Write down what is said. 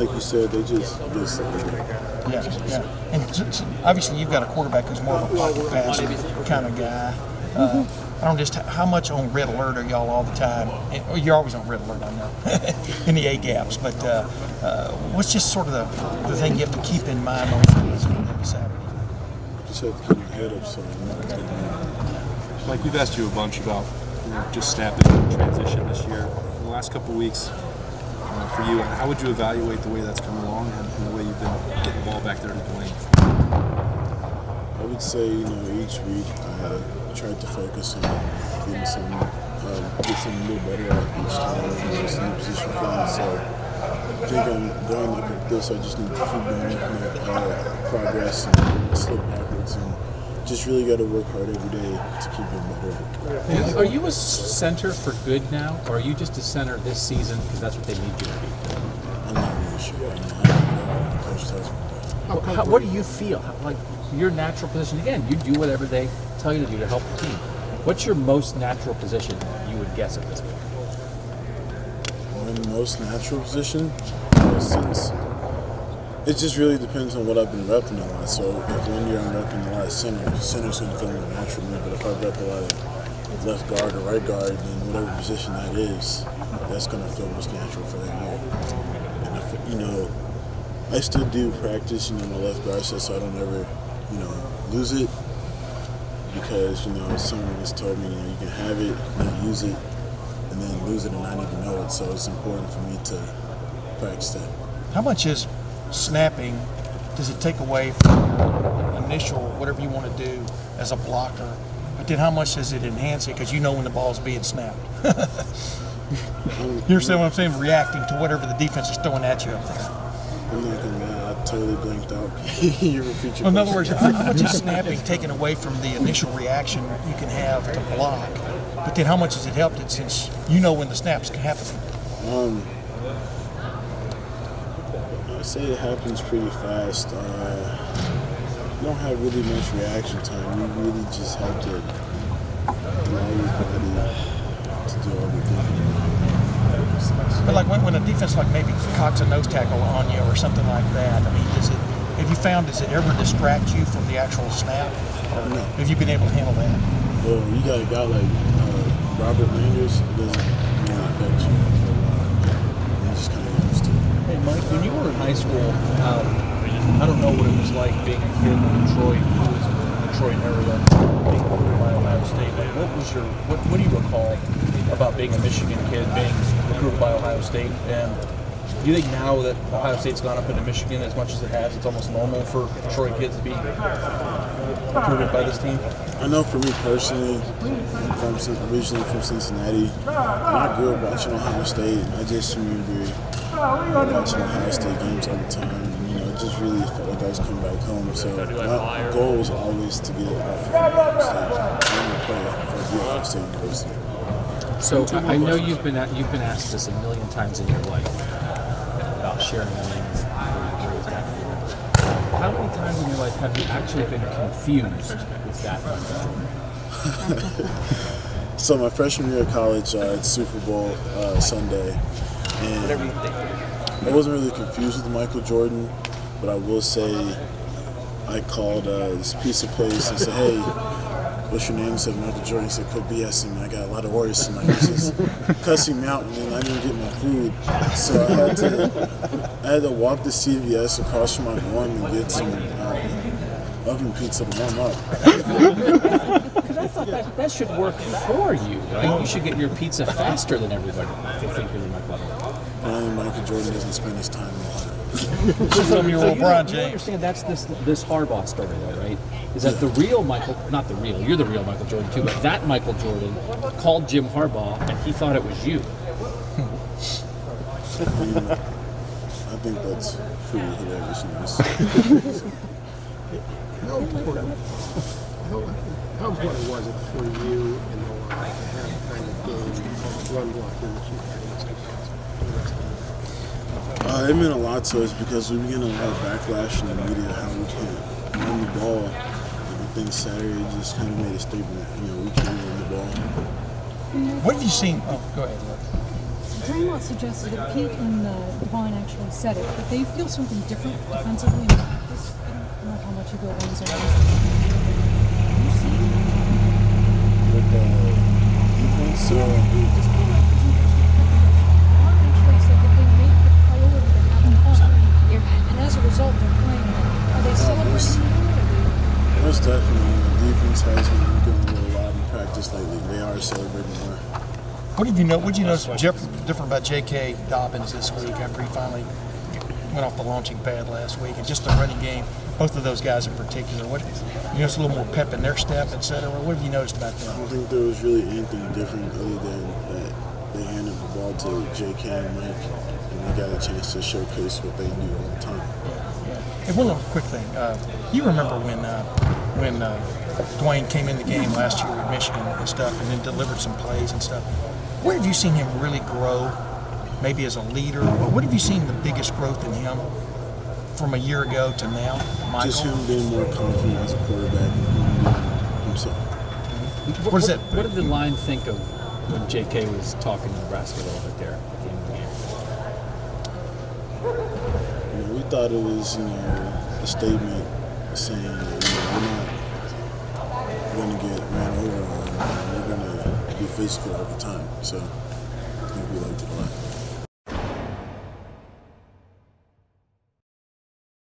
like you said, they just get something. Yeah. And obviously, you've got a quarterback who's more of a pocket passer kind of guy. I don't just how much on red alert are y'all all the time? You're always on red alert, I know, in the A gaps. But what's just sort of the thing you have to keep in mind when you're every Saturday? Just have to keep your head up, so you know what's going on. Like we've asked you a bunch about just snapping and transition this year. In the last couple of weeks, for you, how would you evaluate the way that's come along and the way you've been getting the ball back there to Dwayne? I would say, each week I tried to focus on getting something a little better at each time. Just in the position for me. So I think I'm going like this. I just need to keep doing progress and slip backwards, and just really got to work hard every day to keep getting better. Are you a center for good now, or are you just a center this season because that's what they need you to be? I'm not really sure. I don't know. Coach tells me that. What do you feel? Like your natural position? Again, you do whatever they tell you to do to help the team. What's your most natural position, you would guess at this point? My most natural position, since it just really depends on what I've been repping a lot. So if one year I'm repping a lot of center's going to feel more natural to me. But if I rep a lot of left guard or right guard, then whatever position that is, that's going to feel most natural for that year. And I still do practice, my left guard set, so I don't ever, lose it. Because, someone has told me, you can have it, then use it, and then lose it and not even know it. So it's important for me to practice that. How much is snapping, does it take away from your initial, whatever you want to do as a blocker? But then how much does it enhance it? Because you know when the ball's being snapped. You understand what I'm saying? Reacting to whatever the defense is throwing at you up there. I'm not gonna lie, I totally blinked out. You repeat your In other words, question. how much is snapping taken away from the initial reaction you can have to block? But then how much has it helped it since you know when the snaps can happen? I'd say it happens pretty fast. You don't have really much reaction time. You really just have to allow your body to do all the things. But like when a defense like maybe cocks a nose tackle on you or something like that, I mean, does it ever distract you from the actual snap? Or No. have you been able to handle that? Well, you got a guy like Robert Landers, it doesn't really affect you for a while. You just kind of used to it. Hey, Mike, when you were in high school, I don't know what it was like being a kid in Detroit, who was in the Detroit area, being recruited by Ohio State. Like, what do you recall about being a Michigan kid, being recruited by Ohio State? And do you think now that Ohio State's gone up into Michigan as much as it has, it's almost normal for Detroit kids to be recruited by this team? I know for me personally, originally from Cincinnati, when I grew up watching Ohio State, I just remember watching Ohio State games all the time. And, it just really felt like I was coming back home. So my goal was always to get off of Ohio State. I want to play for Ohio State University. So I know you've been asked this a million times in your life about sharing the name of where you raised after. How many times in your life have you actually been confused with that number? So my freshman year of college, it's Super Bowl Sunday, and I wasn't really confused with Michael Jordan, but I will say I called this pizza place and said, "Hey, what's your name?" He said Michael Jordan. He said, "Quit BSing, I got a lot of orders tonight." He was just cussing me out, and then I didn't get my food, so I had to walk to CVS across from my dorm and get some oven pizza to warm up. Because I thought that should work for you, right? You should get your pizza faster than everybody if they think you're the Michael Jordan. Apparently Michael Jordan doesn't spend his time in water. You're LeBron You James. understand that's this Harbaugh story, though, right? Is that the real Michael, not the real, you're the real Michael Jordan too, but that Michael Jordan called Jim Harbaugh and he thought it was you. I think that's pretty hilarious news. How important was it for you in the line to have the kind of game run blocking that you had against the rest of It meant a lot to us because we were getting a lot of backlash in the media how we can't run the ball. And I think Saturday just kind of made a statement. We can't run the ball. What have you seen? Oh, go ahead. Draymond suggested that Pete and Devine actually said it, but they feel something different defensively in practice. I don't know how much you go on zone. You see? With the defense, Just feel like there's an Devine actually said that they make the priority to have fun, and as a result, they're playing well. Are they celebrating more? most definitely, the defense has been doing really a lot in practice lately. They are celebrating more. What have you know? What did you notice different about J.K. Dobbins this week after he finally went off the launching pad last week, and just the running game? Both of those guys in particular. What you notice a little more pep in their step, etc. What have you noticed about I that? don't think there was really anything different other than that they handed the ball to J.K. and Mike, and they got a chance to showcase what they do all the time. Yeah. And one little quick thing. You remember when Dwayne came in the game last year at Michigan and stuff, and then delivered some plays and stuff. Where have you seen him really grow? Maybe as a leader. What have you seen the biggest growth in him from a year ago to now, Michael? Just him being more confident as a quarterback and himself. What is it? What did the line think of when J.K. was talking to Nebraska a little bit there at the end of the game? We thought it was, a statement saying that we're not going to get ran over on, we're going to be physical all the time. So I think we liked it a lot.